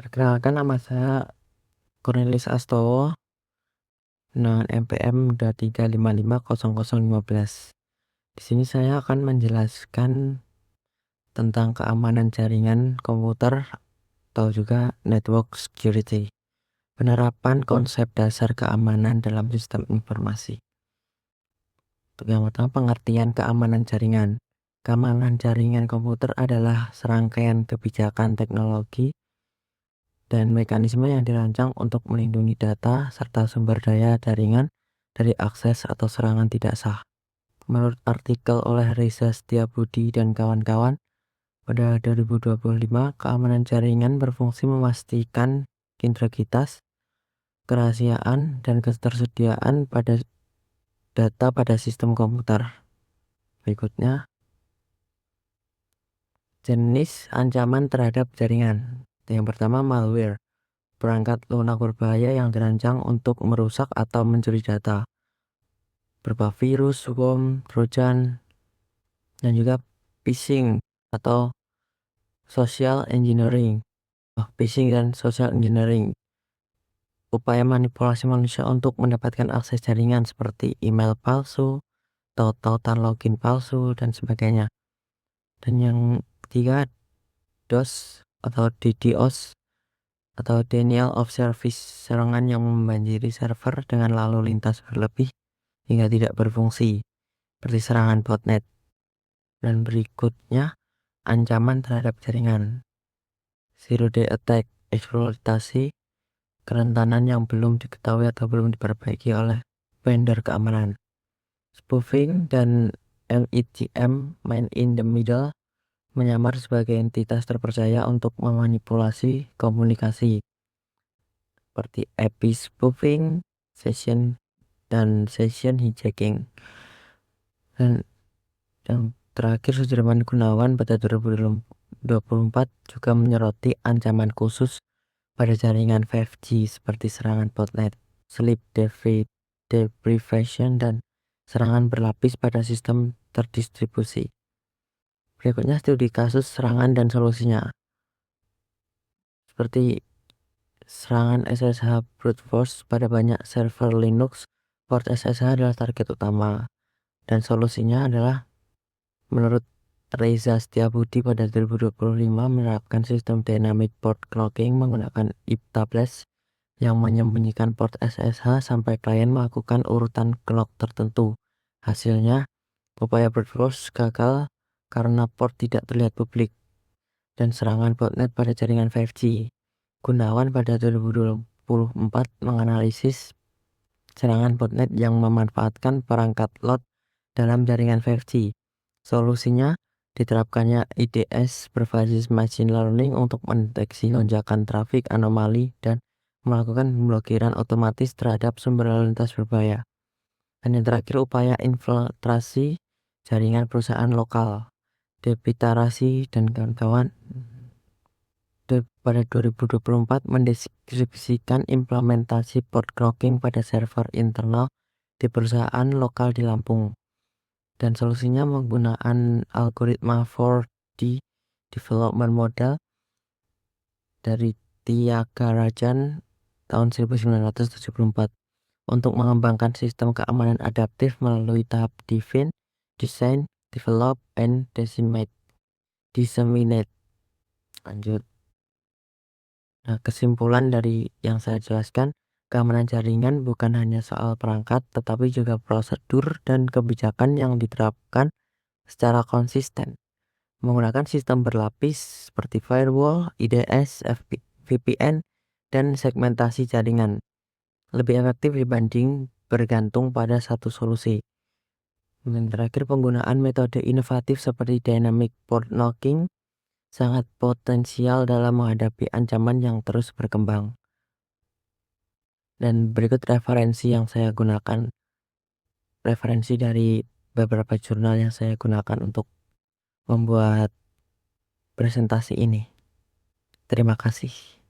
Perkenalkan, nama saya Cornelis Astowo dengan NPM 2355015. Di sini saya akan menjelaskan tentang keamanan jaringan komputer atau juga network security. Penerapan konsep dasar keamanan dalam sistem informasi. Untuk yang pertama, pengertian keamanan jaringan. Keamanan jaringan komputer adalah serangkaian kebijakan teknologi dan mekanisme yang dirancang untuk melindungi data serta sumber daya jaringan dari akses atau serangan tidak sah. Menurut artikel oleh Reza Setiabudi dan kawan-kawan pada 2025, keamanan jaringan berfungsi memastikan integritas, kerahasiaan, dan ketersediaan pada data pada sistem komputer. Berikutnya, jenis ancaman terhadap jaringan. Yang pertama, malware. Perangkat lunak berbahaya yang dirancang untuk merusak atau mencuri data, berupa virus, worm, trojan, dan juga phishing atau social engineering. Phishing dan social engineering, upaya manipulasi manusia untuk mendapatkan akses jaringan seperti email palsu, tautan login palsu, dan sebagainya. Dan yang ketiga, DOS atau DDoS atau denial of service, serangan yang membanjiri server dengan lalu lintas berlebih hingga tidak berfungsi, seperti serangan botnet. Dan berikutnya, ancaman terhadap jaringan. Zero day attack, eksploitasi kerentanan yang belum diketahui atau belum diperbaiki oleh vendor keamanan. Spoofing dan MITM, man in the middle, menyamar sebagai entitas terpercaya untuk memanipulasi komunikasi, seperti IP spoofing, session hijacking. Dan yang terakhir, Sudirman Gunawan pada 2024 juga menyoroti ancaman khusus pada jaringan 5G seperti serangan botnet, sleep deprivation, dan serangan berlapis pada sistem terdistribusi. Berikutnya, studi kasus serangan dan solusinya. Seperti serangan SSH brute force pada banyak server Linux, port SSH adalah target utama, dan solusinya adalah, menurut Reza Setiabudi pada 2025, menerapkan sistem dynamic port clocking menggunakan IPTABLES yang menyembunyikan port SSH sampai klien melakukan urutan clock tertentu. Hasilnya, upaya brute force gagal karena port tidak terlihat publik. Dan serangan botnet pada jaringan 5G. Gunawan pada 2024 menganalisis serangan botnet yang memanfaatkan perangkat load dalam jaringan 5G. Solusinya, diterapkannya IDS berbasis machine learning untuk mendeteksi lonjakan trafik anomali dan melakukan pemblokiran otomatis terhadap sumber lalu lintas berbahaya. Dan yang terakhir, upaya infiltrasi jaringan perusahaan lokal. Depitarasi dan kawan-kawan pada 2024 mendeskripsikan implementasi port clocking pada server internal di perusahaan lokal di Lampung. Dan solusinya menggunakan algoritma 4D development model dari Tyagarajan tahun 1974 untuk mengembangkan sistem keamanan adaptif melalui tahap define, design, develop, and disseminate. Lanjut. Nah, kesimpulan dari yang saya jelaskan, keamanan jaringan bukan hanya soal perangkat, tetapi juga prosedur dan kebijakan yang diterapkan secara konsisten menggunakan sistem berlapis seperti firewall, IDS, VPN, dan segmentasi jaringan. Lebih efektif dibanding bergantung pada satu solusi. Dan terakhir, penggunaan metode inovatif seperti dynamic port knocking sangat potensial dalam menghadapi ancaman yang terus berkembang. Dan berikut referensi yang saya gunakan, referensi dari beberapa jurnal yang saya gunakan untuk membuat presentasi ini. Terima kasih.